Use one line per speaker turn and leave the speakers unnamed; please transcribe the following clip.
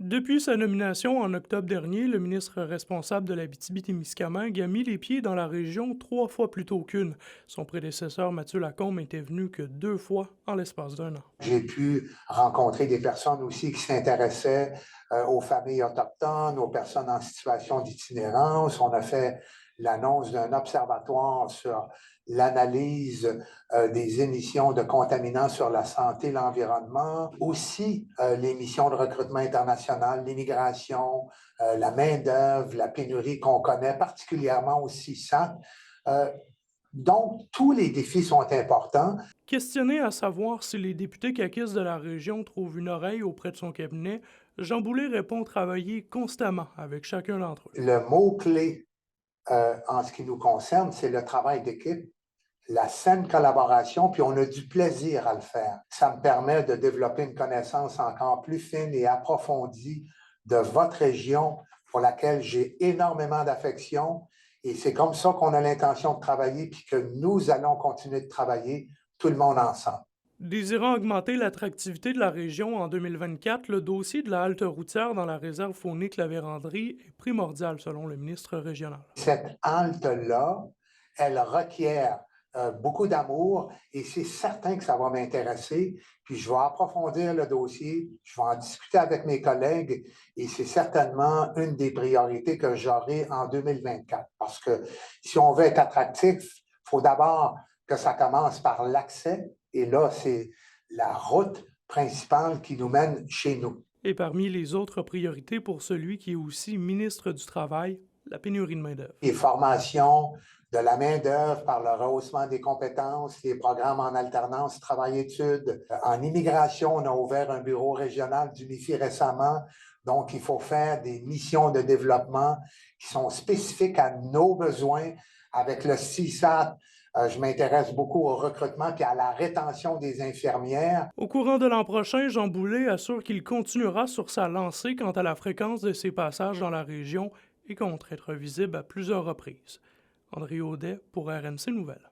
Depuis sa nomination en octobre dernier, le ministre responsable de l'Abitibi-Témiscamingue a mis les pieds dans la région 3 fois plus tôt qu'une. Son prédécesseur Mathieu Lacombe était venu que 2 fois en l'espace d'un an.
J'ai pu rencontrer des personnes aussi qui s'intéressaient aux familles autochtones, aux personnes en situation d'itinérance. On a fait l'annonce d'un observatoire sur l'analyse des émissions de contaminants sur la santé et l'environnement, aussi les missions de recrutement international, l'immigration, la main-d'œuvre, la pénurie qu'on connaît, particulièrement aussi ça. Euh, donc, tous les défis sont importants.
Questionné à savoir si les députés caquistes de la région trouvent une oreille auprès de son cabinet, Jean Boulet répond travailler constamment avec chacun d'entre eux.
Le mot-clé en ce qui nous concerne, c'est le travail d'équipe, la saine collaboration, puis on a du plaisir à le faire. Ça me permet de développer une connaissance encore plus fine et approfondie de votre région pour laquelle j'ai énormément d'affection. Et c'est comme ça qu'on a l'intention de travailler, puis que nous allons continuer de travailler, tout le monde ensemble.
Désirant augmenter l'attractivité de la région en 2024, le dossier de la halte routière dans la réserve faunique La Vérandrie est primordial selon le ministre régional.
Cette halte-là, elle requiert beaucoup d'amour et c'est certain que ça va m'intéresser. Puis je vais approfondir le dossier, je vais en discuter avec mes collègues et c'est certainement une des priorités que j'aurai en 2024. Parce que si on veut être attractif, il faut d'abord que ça commence par l'accès et là, c'est la route principale qui nous mène chez nous.
Et parmi les autres priorités pour celui qui est aussi ministre du Travail, la pénurie de main-d'œuvre.
Les formations, de la main-d'œuvre par le rehaussement des compétences, les programmes en alternance travail-études. En immigration, on a ouvert un bureau régional d'UNIFI récemment. Donc, il faut faire des missions de développement qui sont spécifiques à nos besoins. Avec le CISAT, je m'intéresse beaucoup au recrutement et à la rétention des infirmières.
Au courant de l'an prochain, Jean Boulet assure qu'il continuera sur sa lancée quant à la fréquence de ses passages dans la région et compte être visible à plusieurs reprises. André Audet pour RMC Nouvelles.